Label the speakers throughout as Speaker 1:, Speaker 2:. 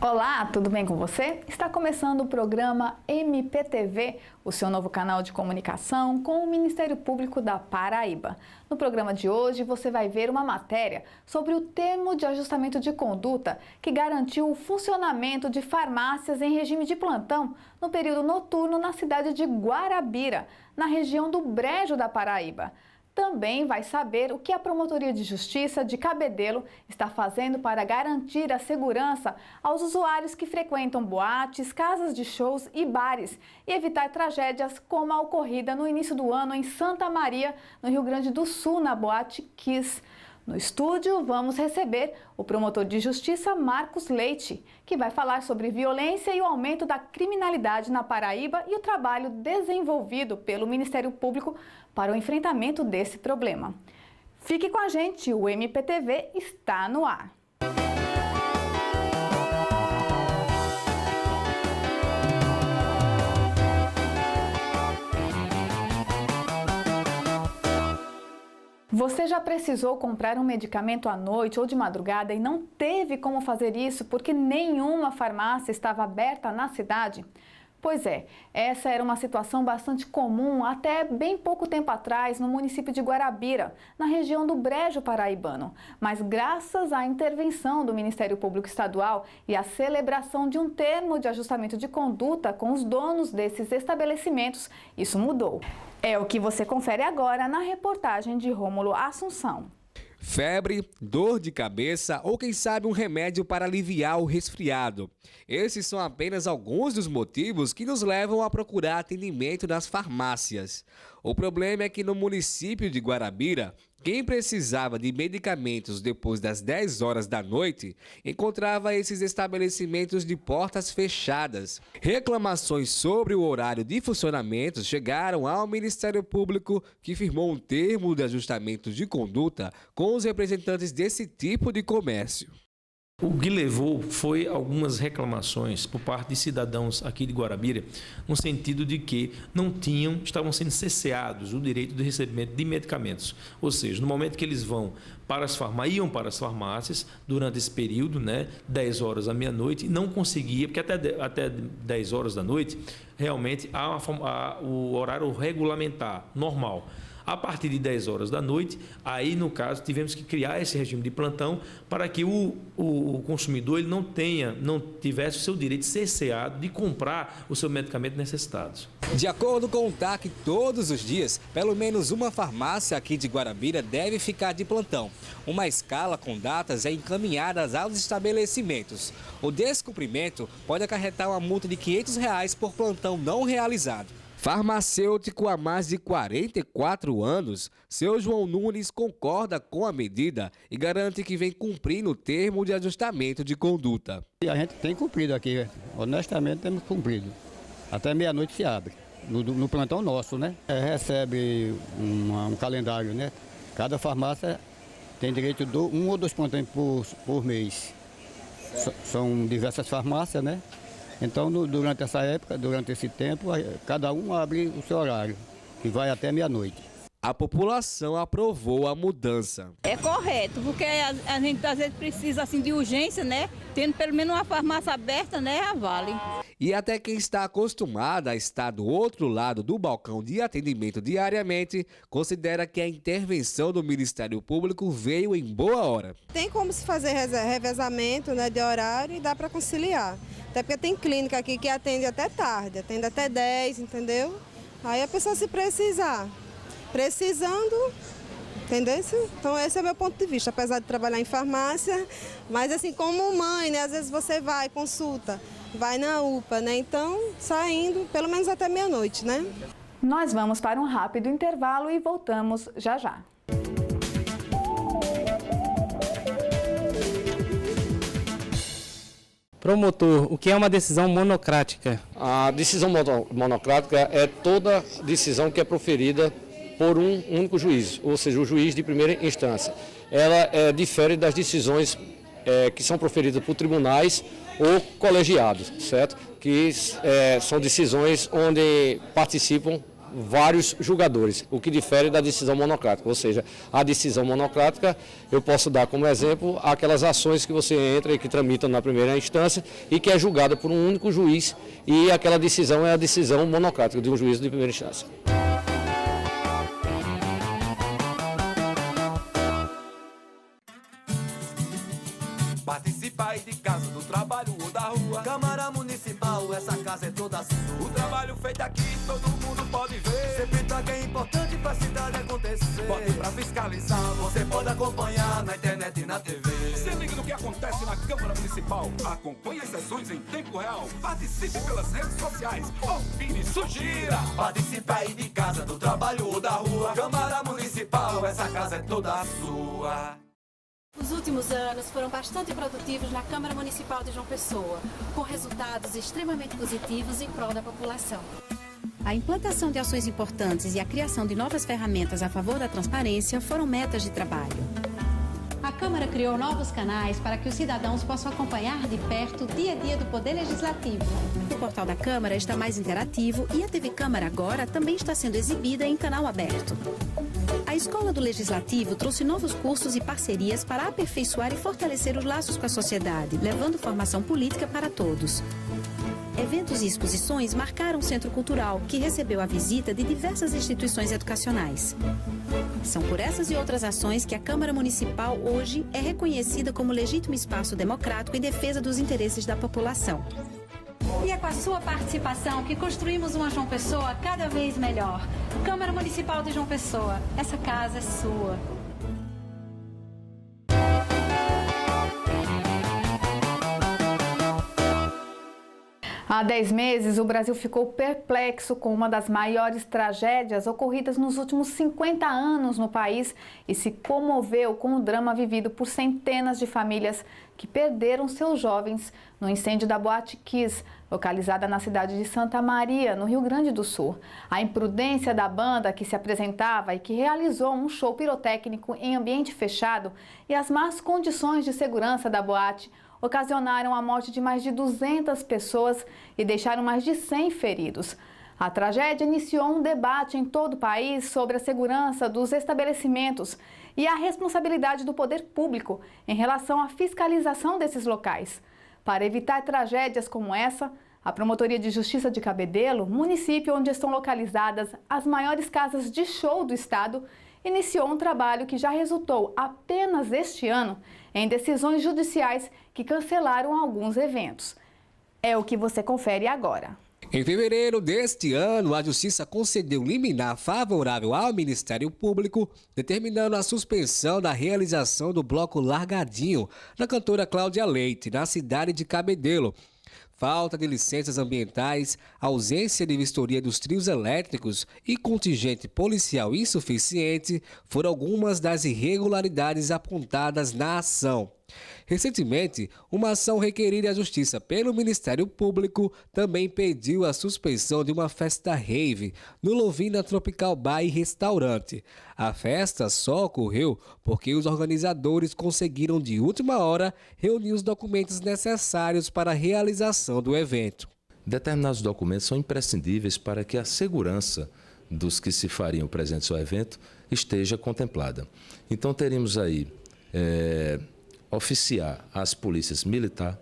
Speaker 1: Olá, tudo bem com você? Está começando o programa MPTV, o seu novo canal de comunicação com o Ministério Público da Paraíba. No programa de hoje você vai ver uma matéria sobre o termo de ajustamento de conduta que garantiu o funcionamento de farmácias em regime de plantão no período noturno na cidade de Guarabira, na região do Brejo da Paraíba. Também vai saber o que a Promotoria de Justiça de Cabedelo está fazendo para garantir a segurança aos usuários que frequentam boates, casas de shows e bares e evitar tragédias como a ocorrida no início do ano em Santa Maria, no Rio Grande do Sul, na Boate Kiss. No estúdio, vamos receber o promotor de justiça Marcos Leite, que vai falar sobre violência e o aumento da criminalidade na Paraíba e o trabalho desenvolvido pelo Ministério Público para o enfrentamento desse problema. Fique com a gente, o MPTV está no ar. Você já precisou comprar um medicamento à noite ou de madrugada e não teve como fazer isso porque nenhuma farmácia estava aberta na cidade? Pois é, essa era uma situação bastante comum até bem pouco tempo atrás no município de Guarabira, na região do Brejo paraibano. Mas graças à intervenção do Ministério Público Estadual e à celebração de um termo de ajustamento de conduta com os donos desses estabelecimentos, isso mudou. É o que você confere agora na reportagem de Rômulo Assunção.
Speaker 2: Febre, dor de cabeça ou quem sabe um remédio para aliviar o resfriado. Esses são apenas alguns dos motivos que nos levam a procurar atendimento nas farmácias. O problema é que no município de Guarabira, quem precisava de medicamentos depois das 10 horas da noite encontrava esses estabelecimentos de portas fechadas. Reclamações sobre o horário de funcionamento chegaram ao Ministério Público, que firmou um termo de ajustamento de conduta com os representantes desse tipo de comércio.
Speaker 3: O que levou foi algumas reclamações por parte de cidadãos aqui de Guarabira, no sentido de que estavam sendo cesseados o direito de recebimento de medicamentos. Ou seja, no momento que eles iam para as farmácias, durante esse período, 10 horas à meia-noite, não conseguia, porque até 10 horas da noite, realmente há o horário regulamentar, normal. A partir de 10 horas da noite, aí no caso tivemos que criar esse regime de plantão para que o consumidor ele não tivesse o seu direito cerceado de comprar o seu medicamento necessitado.
Speaker 2: De acordo com o TAC, todos os dias, pelo menos uma farmácia aqui de Guarabira deve ficar de plantão. Uma escala com datas é encaminhada aos estabelecimentos. O descumprimento pode acarretar uma multa de R$ 500 por plantão não realizado. Farmacêutico há mais de 44 anos, seu João Nunes concorda com a medida e garante que vem cumprindo o termo de ajustamento de conduta.
Speaker 4: A gente tem cumprido aqui, honestamente temos cumprido. Até meia-noite se abre, no plantão nosso, recebe um calendário, Cada farmácia tem direito de 1 ou 2 plantões por mês. São diversas farmácias, Então, durante essa época, durante esse tempo, cada um abre o seu horário, que vai até meia-noite.
Speaker 2: A população aprovou a mudança.
Speaker 5: É correto, porque a gente às vezes precisa de urgência, Tendo pelo menos uma farmácia aberta, vale.
Speaker 2: E até quem está acostumada a estar do outro lado do balcão de atendimento diariamente, considera que a intervenção do Ministério Público veio em boa hora.
Speaker 6: Tem como se fazer revezamento de horário e dá para conciliar. Até porque tem clínica aqui que atende até tarde, atende até 10, entendeu? Aí a pessoa se precisando, entendeu? Então esse é o meu ponto de vista, apesar de trabalhar em farmácia, mas assim, como mãe, às vezes você vai, consulta, vai na UPA, Então, saindo pelo menos até meia-noite,
Speaker 1: Nós vamos para um rápido intervalo e voltamos já já.
Speaker 7: Promotor, o que é uma decisão monocrática?
Speaker 8: A decisão monocrática é toda decisão que é proferida por um único juiz, ou seja, o juiz de primeira instância. Ela difere das decisões que são proferidas por tribunais ou colegiados, certo? Que são decisões onde participam vários julgadores, o que difere da decisão monocrática. Ou seja, a decisão monocrática, eu posso dar como exemplo aquelas ações que você entra e que tramitam na primeira instância e que é julgada por um único juiz, e aquela decisão é a decisão monocrática de um juiz de primeira instância.
Speaker 9: Participa aí de casa, do trabalho ou da rua. Câmara Municipal, essa casa é toda sua. O trabalho feito aqui, todo mundo pode ver. Sempre toca é importante pra cidade acontecer. Pode pra fiscalizar, você pode acompanhar na internet e na TV.
Speaker 10: Se liga no que acontece na Câmara Municipal. Acompanhe as sessões em tempo real. Participe pelas redes sociais. Opine, sugira.
Speaker 9: Participa aí de casa, do trabalho ou da rua. Câmara Municipal, essa casa é toda sua.
Speaker 11: Os últimos anos foram bastante produtivos na Câmara Municipal de João Pessoa, com resultados extremamente positivos em prol da população. A implantação de ações importantes e a criação de novas ferramentas a favor da transparência foram metas de trabalho. A Câmara criou novos canais para que os cidadãos possam acompanhar de perto o dia a dia do Poder Legislativo. O portal da Câmara está mais interativo e a TV Câmara agora também está sendo exibida em canal aberto. A Escola do Legislativo trouxe novos cursos e parcerias para aperfeiçoar e fortalecer os laços com a sociedade, levando formação política para todos. Eventos e exposições marcaram o Centro Cultural, que recebeu a visita de diversas instituições educacionais. São por essas e outras ações que a Câmara Municipal hoje é reconhecida como legítimo espaço democrático em defesa dos interesses da população. E é com a sua participação que construímos uma João Pessoa cada vez melhor. Câmara Municipal de João Pessoa, essa casa é sua.
Speaker 1: Há 10 meses, o Brasil ficou perplexo com uma das maiores tragédias ocorridas nos últimos 50 anos no país e se comoveu com o drama vivido por centenas de famílias que perderam seus jovens no incêndio da Boate Kiss, localizada na cidade de Santa Maria, no Rio Grande do Sul. A imprudência da banda que se apresentava e que realizou um show pirotécnico em ambiente fechado e as más condições de segurança da boate ocasionaram a morte de mais de 200 pessoas e deixaram mais de 100 feridos. A tragédia iniciou um debate em todo o país sobre a segurança dos estabelecimentos e a responsabilidade do poder público em relação à fiscalização desses locais. Para evitar tragédias como essa, a Promotoria de Justiça de Cabedelo, município onde estão localizadas as maiores casas de show do estado, iniciou um trabalho que já resultou apenas este ano em decisões judiciais que cancelaram alguns eventos. É o que você confere agora.
Speaker 2: Em fevereiro deste ano, a Justiça concedeu liminar favorável ao Ministério Público, determinando a suspensão da realização do bloco Largadinho da cantora Cláudia Leite, na cidade de Cabedelo. Falta de licenças ambientais, ausência de vistoria dos trios elétricos e contingente policial insuficiente foram algumas das irregularidades apontadas na ação. Recentemente, uma ação requerida à Justiça pelo Ministério Público também pediu a suspensão de uma festa rave no Lovina Tropical Bar e Restaurante. A festa só ocorreu porque os organizadores conseguiram de última hora reunir os documentos necessários para a realização do evento.
Speaker 3: Determinados documentos são imprescindíveis para que a segurança dos que se fariam presentes ao evento esteja contemplada. Então teríamos aí oficiar as polícias militar,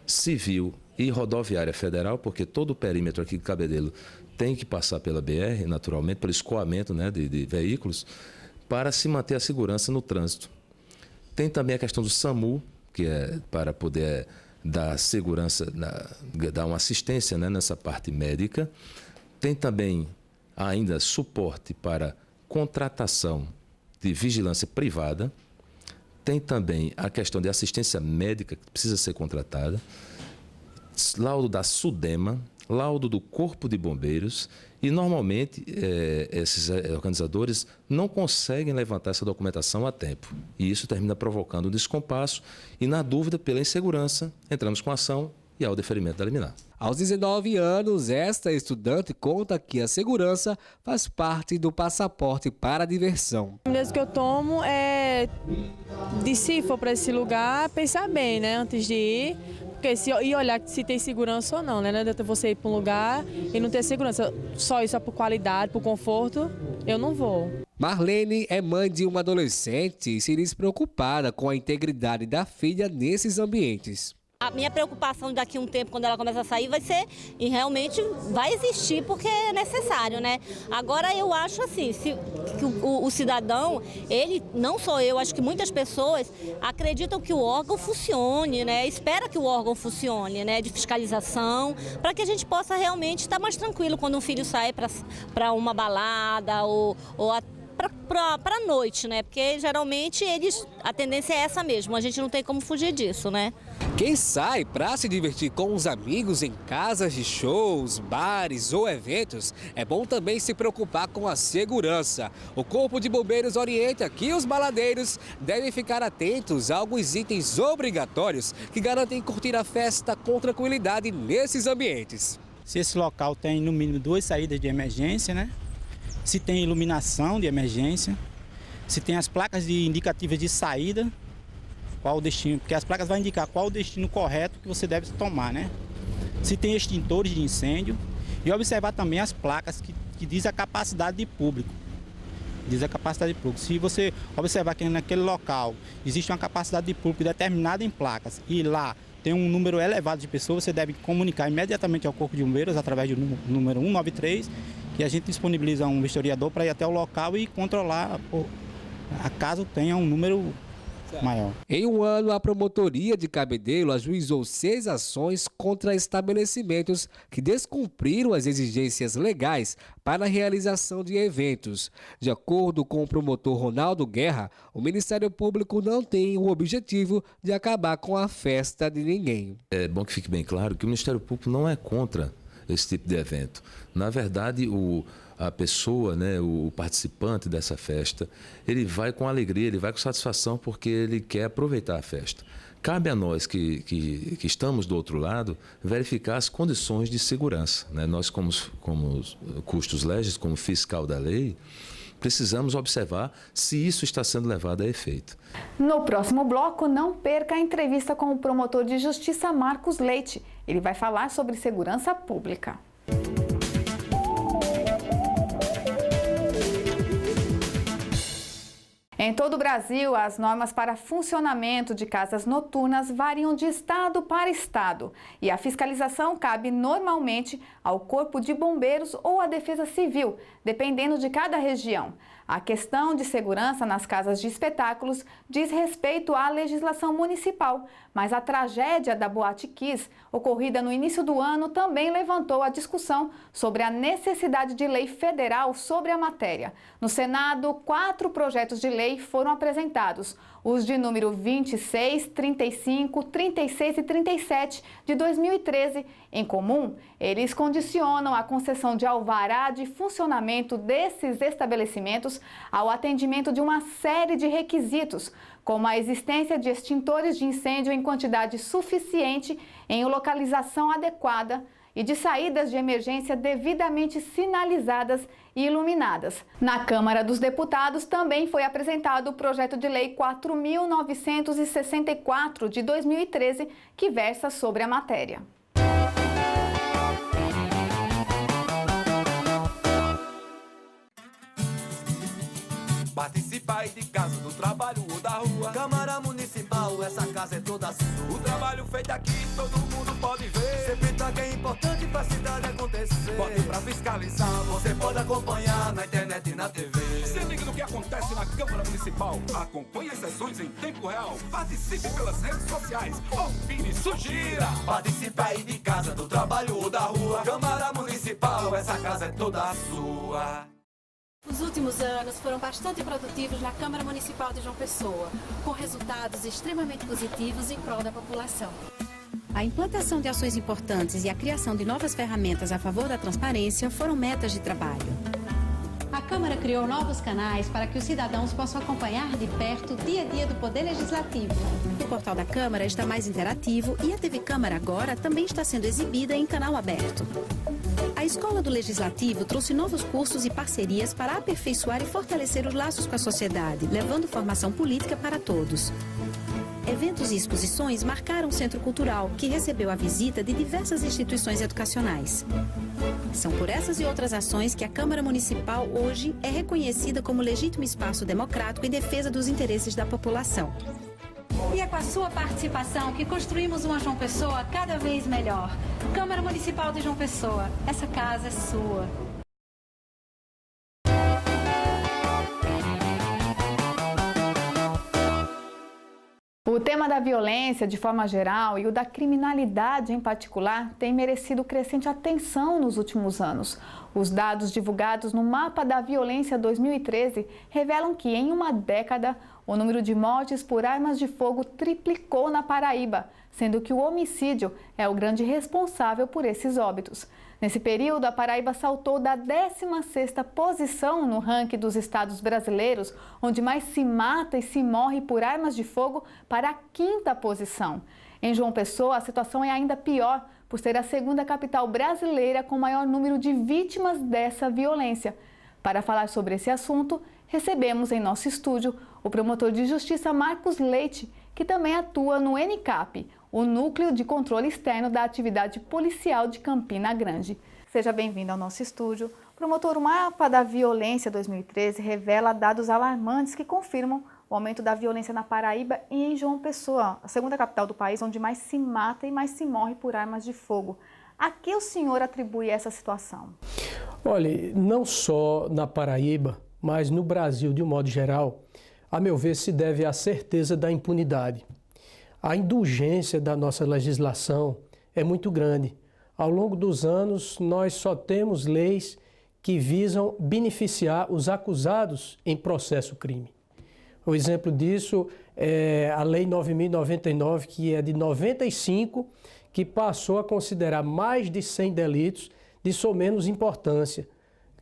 Speaker 3: civil e rodoviária federal, porque todo o perímetro aqui de Cabedelo tem que passar pela BR, naturalmente, pelo escoamento, né, de veículos, para se manter a segurança no trânsito. Tem também a questão do SAMU, que é para poder dar segurança, dar uma assistência, né, nessa parte médica. Tem também ainda suporte para contratação de vigilância privada. Tem também a questão de assistência médica que precisa ser contratada, laudo da SUDEMA, laudo do Corpo de Bombeiros e, normalmente, esses organizadores não conseguem levantar essa documentação a tempo. E isso termina provocando um descompasso e, na dúvida, pela insegurança, entramos com ação
Speaker 12: e ao deferimento da liminar.
Speaker 2: Aos 19 anos, esta estudante conta que a segurança faz parte do passaporte para a diversão.
Speaker 13: A medida que eu tomo é de, se for para esse lugar, pensar bem, né, antes de ir. Porque e olhar se tem segurança ou não, né? Não adianta você ir para um lugar e não ter segurança. Só isso é por qualidade, por conforto, eu não vou.
Speaker 2: Marlene é mãe de uma adolescente e se diz preocupada com a integridade da filha nesses ambientes.
Speaker 14: A minha preocupação daqui a um tempo, quando ela começa a sair, vai ser, e realmente vai existir porque é necessário, né? Agora eu acho assim, que o cidadão, ele, não só eu, acho que muitas pessoas acreditam que o órgão funcione, né? Espera que o órgão funcione, né? De fiscalização, para que a gente possa realmente estar mais tranquilo quando um filho sai para uma balada ou para a noite, né? Porque geralmente a tendência é essa mesmo, a gente não tem como fugir disso, né?
Speaker 2: Quem sai para se divertir com os amigos em casas de shows, bares ou eventos, é bom também se preocupar com a segurança. O Corpo de Bombeiros orienta que os baladeiros devem ficar atentos a alguns itens obrigatórios que garantem curtir a festa com tranquilidade nesses ambientes.
Speaker 15: Se esse local tem no mínimo 2 saídas de emergência, né? Se tem iluminação de emergência, se tem as placas indicativas de saída, qual o destino, porque as placas vão indicar qual o destino correto que você deve tomar, né? Se tem extintores de incêndio e observar também as placas que diz a capacidade de público. Diz a capacidade de público. Se você observar que naquele local existe uma capacidade de público determinada em placas e lá tem um número elevado de pessoas, você deve comunicar imediatamente ao Corpo de Bombeiros através do número 193, que a gente disponibiliza um vistoriador para ir até o local e controlar caso tenha um número maior.
Speaker 2: Em um ano, a Promotoria de Cabedelo ajuizou 6 ações contra estabelecimentos que descumpriram as exigências legais para a realização de eventos. De acordo com o promotor Ronaldo Guerra, o Ministério Público não tem o objetivo de acabar com a festa de ninguém.
Speaker 12: É bom que fique bem claro que o Ministério Público não é contra esse tipo de evento. Na verdade, a pessoa, né, o participante dessa festa, ele vai com alegria, ele vai com satisfação porque ele quer aproveitar a festa. Cabe a nós que estamos do outro lado verificar as condições de segurança, né? Nós, como custos legis, como fiscal da lei, precisamos observar se isso está sendo levado a efeito.
Speaker 1: No próximo bloco, não perca a entrevista com o promotor de justiça Marcos Leite. Ele vai falar sobre segurança pública. Em todo o Brasil, as normas para funcionamento de casas noturnas variam de estado para estado e a fiscalização cabe normalmente ao Corpo de Bombeiros ou à Defesa Civil, dependendo de cada região. A questão de segurança nas casas de espetáculos diz respeito à legislação municipal, mas a tragédia da Boate Kiss, ocorrida no início do ano, também levantou a discussão sobre a necessidade de lei federal sobre a matéria. No Senado, 4 projetos de lei foram apresentados, os de número 26, 35, 36 e 37 de 2013. Em comum, eles condicionam a concessão de alvará de funcionamento desses estabelecimentos ao atendimento de uma série de requisitos, como a existência de extintores de incêndio em quantidade suficiente, em localização adequada e de saídas de emergência devidamente sinalizadas e iluminadas. Na Câmara dos Deputados também foi apresentado o projeto de lei 4.964 de 2013, que versa sobre a matéria.
Speaker 9: Participa aí de casa, do trabalho ou da rua. Câmara Municipal, essa casa é toda sua. O trabalho feito aqui, todo mundo pode ver. Sempre tá que é importante pra cidade acontecer. Pode pra fiscalizar, você pode acompanhar na internet e na TV.
Speaker 10: Se liga no que acontece na Câmara Municipal. Acompanhe as sessões em tempo real. Participe pelas redes sociais. Opine, sugira.
Speaker 9: Participa aí de casa, do trabalho ou da rua. Câmara Municipal, essa casa é toda sua.
Speaker 11: Os últimos anos foram bastante produtivos na Câmara Municipal de João Pessoa, com resultados extremamente positivos em prol da população. A implantação de ações importantes e a criação de novas ferramentas a favor da transparência foram metas de trabalho. A Câmara criou novos canais para que os cidadãos possam acompanhar de perto o dia a dia do Poder Legislativo. portal da Câmara está mais interativo e a TV Câmara agora também está sendo exibida em canal aberto. A Escola do Legislativo trouxe novos cursos e parcerias para aperfeiçoar e fortalecer os laços com a sociedade, levando formação política para todos. Eventos e exposições marcaram o Centro Cultural, que recebeu a visita de diversas instituições educacionais. São por essas e outras ações que a Câmara Municipal hoje é reconhecida como legítimo espaço democrático em defesa dos interesses da população. E é com a sua participação que construímos uma João Pessoa cada vez melhor. Câmara Municipal de João Pessoa, essa casa é sua.
Speaker 1: O tema da violência, de forma geral, e o da criminalidade em particular, tem merecido crescente atenção nos últimos anos. Os dados divulgados no Mapa da Violência 2013 revelam que, em uma década, o número de mortes por armas de fogo triplicou na Paraíba, sendo que o homicídio é o grande responsável por esses óbitos. Nesse período, a Paraíba saltou da 16ª posição no ranking dos estados brasileiros, onde mais se mata e se morre por armas de fogo, para a 5ª posição. Em João Pessoa, a situação é ainda pior, por ser a 2ª capital brasileira com maior número de vítimas dessa violência. Para falar sobre esse assunto, recebemos em nosso estúdio o promotor de justiça Marcos Leite, que também atua no NCAP, o Núcleo de Controle Externo da Atividade Policial de Campina Grande. Seja bem-vindo ao nosso estúdio. Promotor, o Mapa da Violência 2013 revela dados alarmantes que confirmam o aumento da violência na Paraíba e em João Pessoa, a 2ª capital do país, onde mais se mata e mais se morre por armas de fogo. A que o senhor atribui essa situação?
Speaker 16: Olha, não só na Paraíba, mas no Brasil de um modo geral, a meu ver, se deve à certeza da impunidade. A indulgência da nossa legislação é muito grande. Ao longo dos anos, nós só temos leis que visam beneficiar os acusados em processo crime. O exemplo disso é a Lei 9.099, que é de 95, que passou a considerar mais de 100 delitos de somenos importância,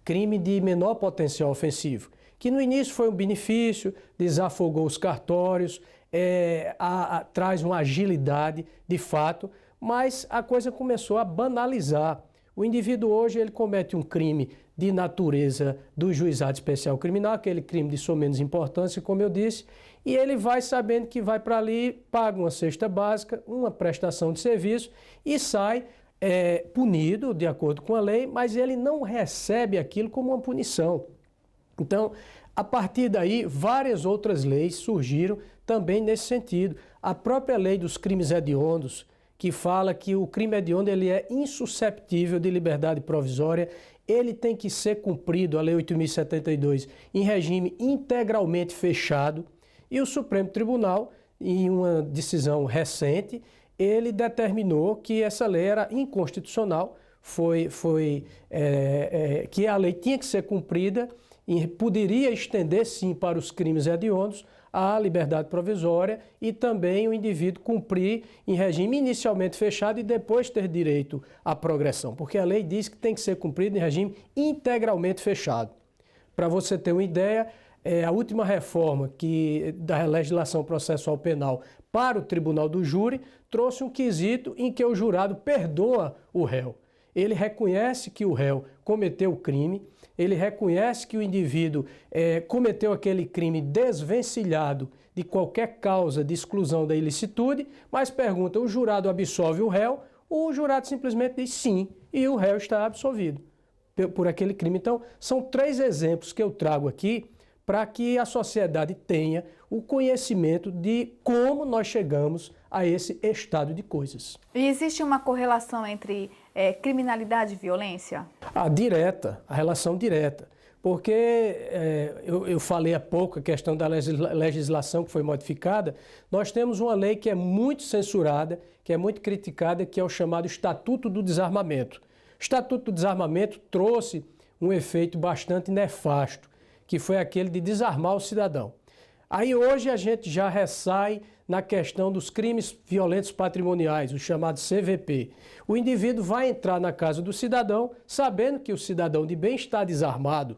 Speaker 16: crime de menor potencial ofensivo, que no início foi um benefício, desafogou os cartórios, traz uma agilidade de fato, mas a coisa começou a banalizar. O indivíduo hoje ele comete um crime de natureza do juizado especial criminal, aquele crime de somenos importância, como eu disse, e ele vai sabendo que vai para ali, paga uma cesta básica, uma prestação de serviço e sai punido de acordo com a lei, mas ele não recebe aquilo como uma punição. Então, a partir daí, várias outras leis surgiram também nesse sentido. A própria lei dos crimes hediondos, que fala que o crime hediondo ele é insusceptível de liberdade provisória, ele tem que ser cumprido, a Lei 8.072, em regime integralmente fechado. E o Supremo Tribunal, em uma decisão recente, ele determinou que essa lei era inconstitucional, que a lei tinha que ser cumprida e poderia estender, sim, para os crimes hediondos a liberdade provisória e também o indivíduo cumprir em regime inicialmente fechado e depois ter direito à progressão, porque a lei diz que tem que ser cumprido em regime integralmente fechado. Para você ter uma ideia, a última reforma da legislação processual penal para o Tribunal do Júri trouxe um quesito em que o jurado perdoa o réu. Ele reconhece que o réu cometeu o crime, ele reconhece que o indivíduo cometeu aquele crime desvencilhado de qualquer causa de exclusão da ilicitude, mas pergunta, o jurado absolve o réu? O jurado simplesmente diz sim, e o réu está absolvido por aquele crime. Então, são 3 exemplos que eu trago aqui para que a sociedade tenha o conhecimento de como nós chegamos a esse estado de coisas.
Speaker 1: E existe uma correlação entre criminalidade e violência?
Speaker 16: A relação direta. Porque eu falei há pouco a questão da legislação que foi modificada, nós temos uma lei que é muito censurada, que é muito criticada, que é o chamado Estatuto do Desarmamento. O Estatuto do Desarmamento trouxe um efeito bastante nefasto, que foi aquele de desarmar o cidadão. Aí hoje a gente já ressai na questão dos crimes violentos patrimoniais, o chamado CVP. O indivíduo vai entrar na casa do cidadão sabendo que o cidadão de bem está desarmado,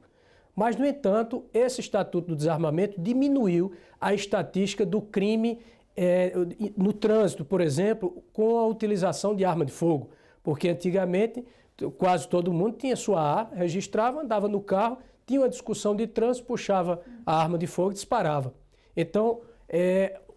Speaker 16: mas, no entanto, esse Estatuto do Desarmamento diminuiu a estatística do crime no trânsito, por exemplo, com a utilização de arma de fogo, porque antigamente quase todo mundo tinha sua arma, registrava, andava no carro, tinha uma discussão de trânsito, puxava a arma de fogo e disparava. Então,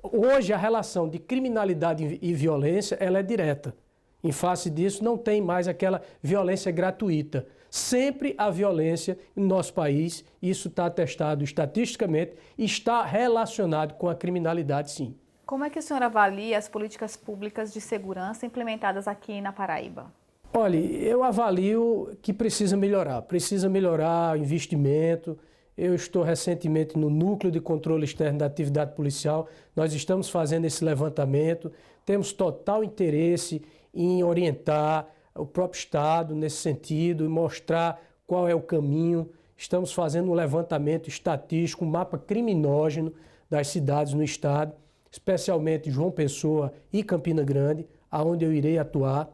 Speaker 16: hoje a relação de criminalidade e violência ela é direta. Em face disso, não tem mais aquela violência gratuita. Sempre a violência no nosso país, isso está atestado estatisticamente, está relacionado com a criminalidade, sim.
Speaker 1: Como é que o senhor avalia as políticas públicas de segurança implementadas aqui na Paraíba?
Speaker 16: Olha, eu avalio que precisa melhorar o investimento. Eu estou recentemente no Núcleo de Controle Externo da Atividade Policial, nós estamos fazendo esse levantamento, temos total interesse em orientar o próprio Estado nesse sentido, e mostrar qual é o caminho. Estamos fazendo um levantamento estatístico, um mapa criminógeno das cidades no Estado, especialmente João Pessoa e Campina Grande, aonde eu irei atuar.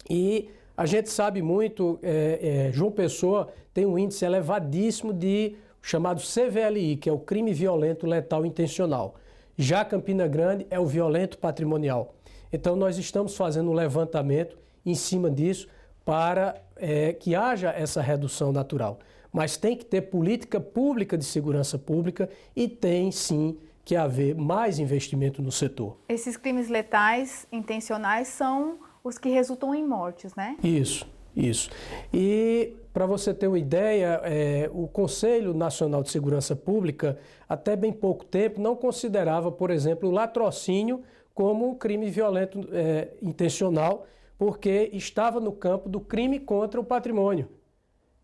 Speaker 16: E a gente sabe muito, João Pessoa tem um índice elevadíssimo de chamado CVLI, que é o crime violento letal intencional. Já Campina Grande é o violento patrimonial. Então nós estamos fazendo um levantamento em cima disso para que haja essa redução natural. Mas tem que ter política pública de segurança pública e tem sim que haver mais investimento no setor.
Speaker 1: Esses crimes letais intencionais são os que resultam em mortes, né?
Speaker 16: Isso. E para você ter uma ideia, o Conselho Nacional de Segurança Pública, até bem pouco tempo, não considerava, por exemplo, o latrocínio como um crime violento intencional, porque estava no campo do crime contra o patrimônio.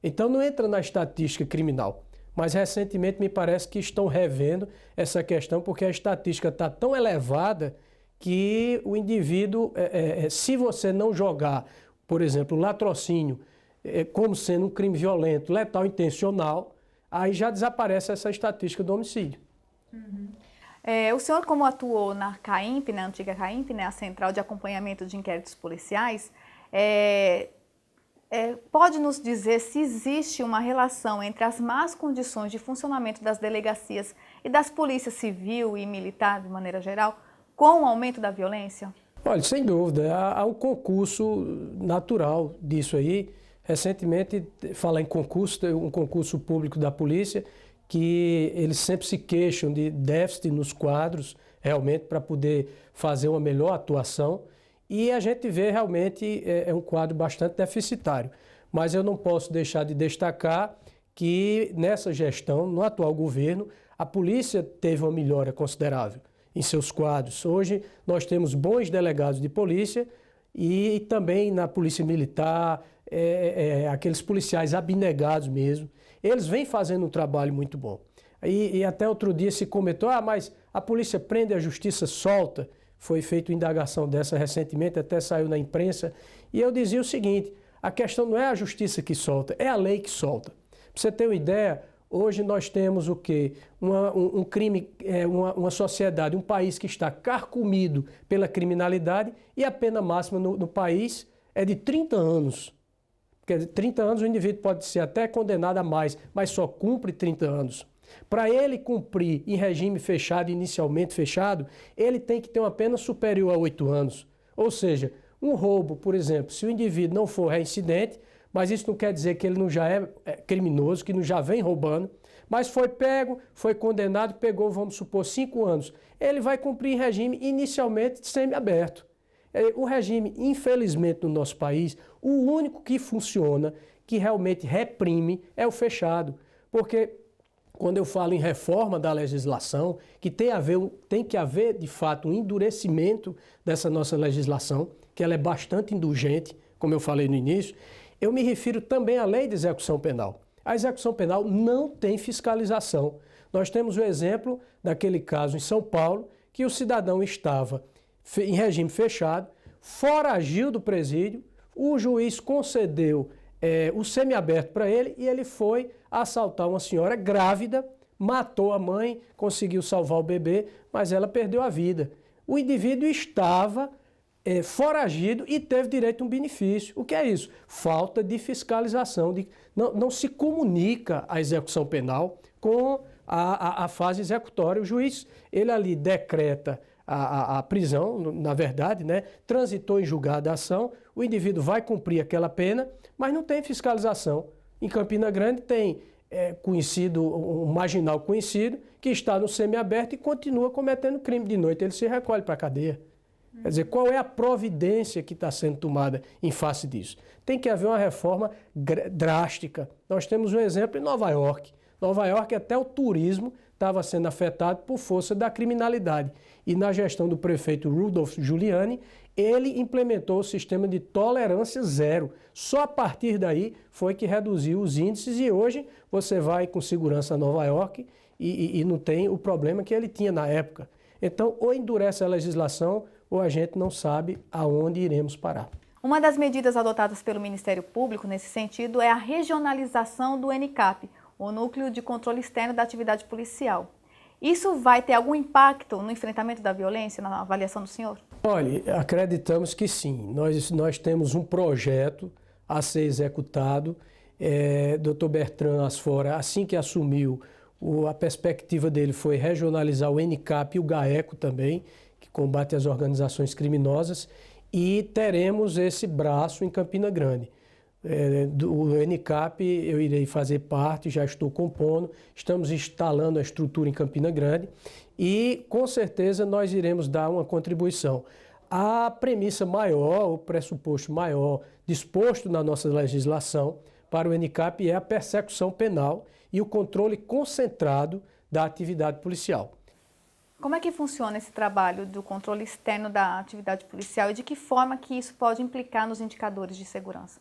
Speaker 16: Então não entra na estatística criminal. Mas recentemente me parece que estão revendo essa questão, porque a estatística está tão elevada que o indivíduo, se você não jogar, por exemplo, o latrocínio como sendo um crime violento, letal, intencional, aí já desaparece essa estatística do homicídio.
Speaker 1: Uhum. O senhor, como atuou na CAIMP, na antiga CAIMP, né, a Central de Acompanhamento de Inquéritos Policiais, pode nos dizer se existe uma relação entre as más condições de funcionamento das delegacias e das polícias civil e militar, de maneira geral, com o aumento da violência?
Speaker 16: Olha, sem dúvida, há um concurso natural disso aí. Recentemente, falar em concurso, tem um concurso público da polícia, que eles sempre se queixam de déficit nos quadros, realmente, para poder fazer uma melhor atuação. E a gente vê realmente um quadro bastante deficitário. Mas eu não posso deixar de destacar que nessa gestão, no atual governo, a polícia teve uma melhora considerável em seus quadros. Hoje nós temos bons delegados de polícia e também na polícia militar, aqueles policiais abnegados mesmo, eles vêm fazendo um trabalho muito bom. E até outro dia se comentou, mas a polícia prende, a justiça solta. Foi feita uma indagação dessa recentemente, até saiu na imprensa, e eu dizia o seguinte, a questão não é a justiça que solta, é a lei que solta. Para você ter uma ideia, hoje nós temos o quê? Um crime, uma sociedade, um país que está carcomido pela criminalidade e a pena máxima no país é de 30 anos. Quer dizer, 30 anos o indivíduo pode ser até condenado a mais, mas só cumpre 30 anos. Para ele cumprir em regime fechado, inicialmente fechado, ele tem que ter uma pena superior a 8 anos. Ou seja, um roubo, por exemplo, se o indivíduo não for reincidente, mas isso não quer dizer que ele não já é criminoso, que não já vem roubando, mas foi pego, foi condenado, pegou, vamos supor, 5 anos. Ele vai cumprir em regime inicialmente semiaberto. O regime, infelizmente, no nosso país, o único que funciona, que realmente reprime, é o fechado. Porque quando eu falo em reforma da legislação, que tem que haver, de fato, um endurecimento dessa nossa legislação, que ela é bastante indulgente, como eu falei no início, eu me refiro também à lei de execução penal. A execução penal não tem fiscalização. Nós temos o exemplo daquele caso em São Paulo, que o cidadão estava em regime fechado, foragiu do presídio, o juiz concedeu o semiaberto para ele e ele foi assaltar uma senhora grávida, matou a mãe, conseguiu salvar o bebê, mas ela perdeu a vida. O indivíduo estava foragido e teve direito a um benefício. O que é isso? Falta de fiscalização. Não se comunica a execução penal com a fase executória. O juiz, ele ali decreta a prisão, na verdade, né? Transitou em julgado a ação, o indivíduo vai cumprir aquela pena, mas não tem fiscalização. Em Campina Grande tem um marginal conhecido que está no semiaberto e continua cometendo crime. De noite ele se recolhe para a cadeia. Quer dizer, qual é a providência que está sendo tomada em face disso? Tem que haver uma reforma drástica. Nós temos um exemplo em Nova York. Nova York, até o turismo estava sendo afetado por força da criminalidade. E na gestão do prefeito Rudolph Giuliani, ele implementou o sistema de tolerância zero. Só a partir daí foi que reduziu os índices e hoje você vai com segurança a Nova York e não tem o problema que ele tinha na época. Então, ou endurece a legislação ou a gente não sabe aonde iremos parar.
Speaker 1: Uma das medidas adotadas pelo Ministério Público nesse sentido é a regionalização do ENICAP, o Núcleo de Controle Externo da Atividade Policial. Isso vai ter algum impacto no enfrentamento da violência, na avaliação do senhor?
Speaker 16: Olha, acreditamos que sim. Nós temos um projeto a ser executado. Dr. Bertrand Asfora, assim que assumiu, a perspectiva dele foi regionalizar o ENICAP e o GAECO também, que combate as organizações criminosas, e teremos esse braço em Campina Grande. Do ENICAP eu irei fazer parte, já estou compondo, estamos instalando a estrutura em Campina Grande e com certeza nós iremos dar uma contribuição. A premissa maior, o pressuposto maior disposto na nossa legislação para o ENICAP é a persecução penal e o controle concentrado da atividade policial.
Speaker 1: Como é que funciona esse trabalho do controle externo da atividade policial e de que forma que isso pode implicar nos indicadores de segurança?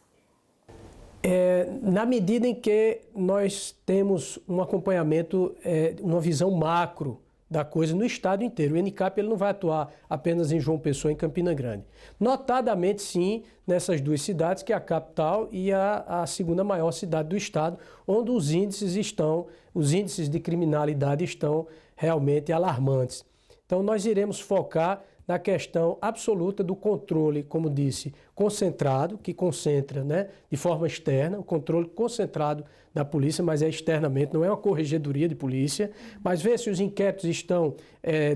Speaker 16: Na medida em que nós temos um acompanhamento, uma visão macro da coisa no estado inteiro. O ENICAP ele não vai atuar apenas em João Pessoa e em Campina Grande. Notadamente, sim, nessas duas cidades, que é a capital e a segunda maior cidade do estado, onde os índices de criminalidade estão realmente alarmantes. Então, nós iremos focar na questão absoluta do controle, como disse, concentrado, que concentra, né, de forma externa, o controle concentrado da polícia, mas é externamente, não é uma corregedoria de polícia, mas ver se os inquéritos estão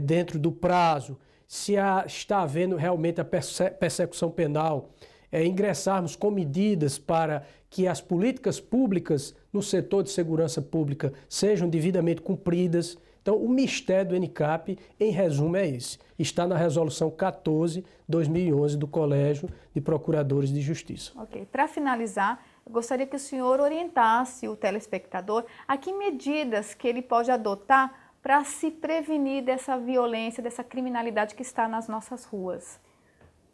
Speaker 16: dentro do prazo, se está havendo realmente a persecução penal, ingressarmos com medidas para que as políticas públicas no setor de segurança pública sejam devidamente cumpridas. Então, o mistério do ENICAP, em resumo, é esse. Está na Resolução 14/2011 do Colégio de Procuradores de Justiça.
Speaker 1: Ok. Para finalizar, eu gostaria que o senhor orientasse o telespectador a que medidas que ele pode adotar para se prevenir dessa violência, dessa criminalidade que está nas nossas ruas.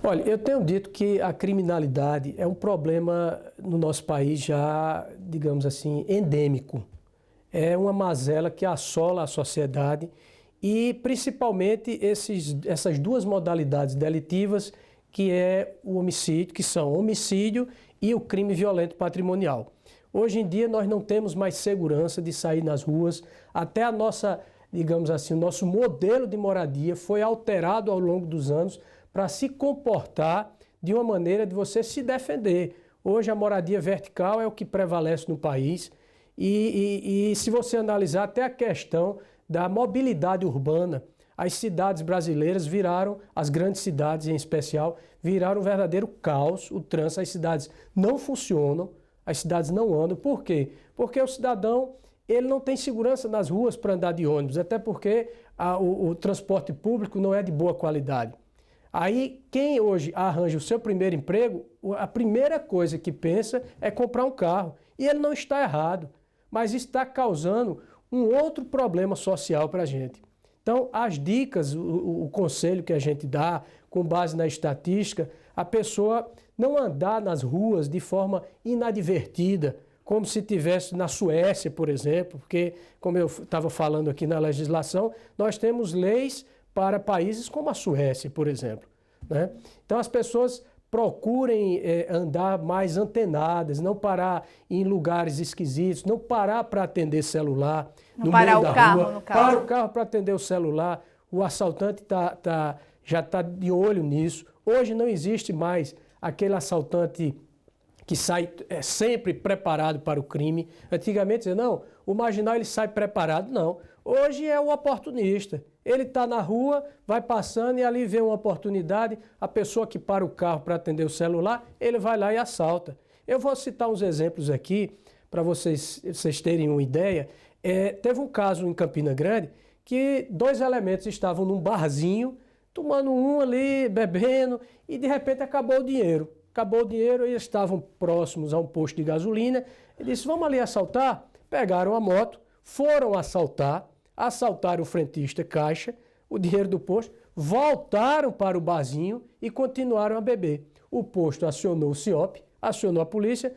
Speaker 16: Olha, eu tenho dito que a criminalidade é um problema no nosso país já, digamos assim, endêmico. É uma mazela que assola a sociedade e principalmente essas duas modalidades delitivas que é o homicídio, que são o homicídio e o crime violento patrimonial. Hoje em dia nós não temos mais segurança de sair nas ruas, até a nossa, digamos assim, o nosso modelo de moradia foi alterado ao longo dos anos para se comportar de uma maneira de você se defender. Hoje a moradia vertical é o que prevalece no país. E se você analisar até a questão da mobilidade urbana, as cidades brasileiras viraram, as grandes cidades em especial, viraram um verdadeiro caos, o trânsito, as cidades não funcionam, as cidades não andam. Por quê? Porque o cidadão ele não tem segurança nas ruas para andar de ônibus, até porque o transporte público não é de boa qualidade. Aí, quem hoje arranja o seu primeiro emprego, a primeira coisa que pensa é comprar um carro. E ele não está errado. Mas isso está causando um outro problema social para a gente. Então, as dicas, o conselho que a gente dá, com base na estatística, a pessoa não andar nas ruas de forma inadvertida, como se estivesse na Suécia, por exemplo, porque, como eu estava falando aqui na legislação, nós temos leis para países como a Suécia, por exemplo, né? Então, as pessoas procurem andar mais antenadas, não parar em lugares esquisitos, não parar para atender celular.
Speaker 1: Não parar o carro, no caso.
Speaker 16: Para o carro para atender o celular. O assaltante já está de olho nisso. Hoje não existe mais aquele assaltante que sai sempre preparado para o crime. Antigamente dizia, não, o marginal ele sai preparado. Não, Hoje é o oportunista. Ele está na rua, vai passando e ali vê uma oportunidade, a pessoa que para o carro para atender o celular, ele vai lá e assalta. Eu vou citar uns exemplos aqui, para vocês terem uma ideia. Teve um caso em Campina Grande que 2 elementos estavam num barzinho, tomando um ali, bebendo, e de repente acabou o dinheiro. Acabou o dinheiro e eles estavam próximos a um posto de gasolina. Ele disse, vamos ali assaltar? Pegaram a moto, foram assaltar, assaltaram o frentista caixa, o dinheiro do posto, voltaram para o barzinho e continuaram a beber. O posto acionou o CIOP, acionou a polícia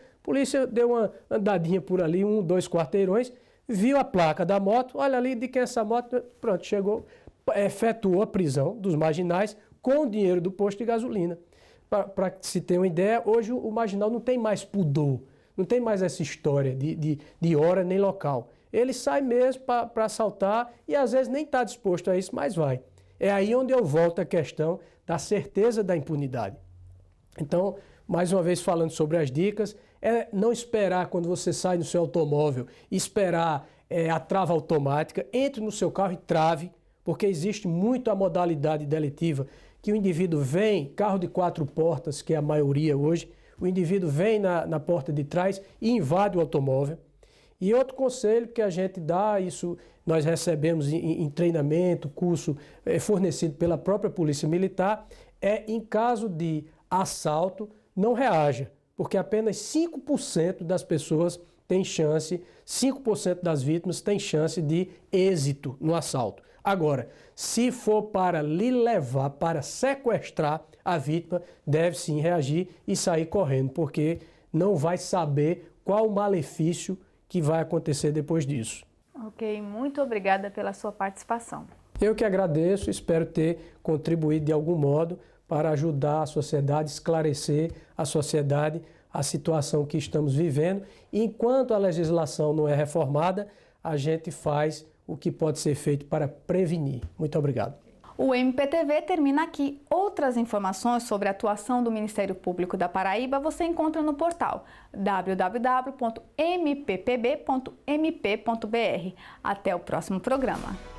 Speaker 16: deu uma andadinha por ali, 1, 2 quarteirões, viu a placa da moto, olha ali de quem é essa moto, pronto, chegou, efetuou a prisão dos marginais com o dinheiro do posto de gasolina. Para se ter uma ideia, hoje o marginal não tem mais pudor, não tem mais essa história de hora nem local. Ele sai mesmo para assaltar e às vezes nem está disposto a isso, mas vai. É aí onde eu volto à questão da certeza da impunidade. Então, mais uma vez falando sobre as dicas, é não esperar quando você sai no seu automóvel, esperar a trava automática, entre no seu carro e trave, porque existe muito a modalidade delitiva, que o indivíduo vem, carro de 4 portas, que é a maioria hoje, o indivíduo vem na porta de trás e invade o automóvel. E outro conselho que a gente dá, isso nós recebemos em treinamento, curso fornecido pela própria Polícia Militar, em caso de assalto, não reaja, porque apenas 5% das pessoas têm chance, 5% das vítimas têm chance de êxito no assalto. Agora, se for para lhe levar, para sequestrar a vítima, deve sim reagir e sair correndo, porque não vai saber qual o malefício que vai acontecer depois disso.
Speaker 1: Ok, muito obrigada pela sua participação.
Speaker 16: Eu que agradeço, espero ter contribuído de algum modo para ajudar a sociedade, esclarecer a sociedade a situação que estamos vivendo. E enquanto a legislação não é reformada, a gente faz o que pode ser feito para prevenir. Muito obrigado.
Speaker 1: O MPTV termina aqui. Outras informações sobre a atuação do Ministério Público da Paraíba você encontra no portal www.mppb.mp.br. Até o próximo programa.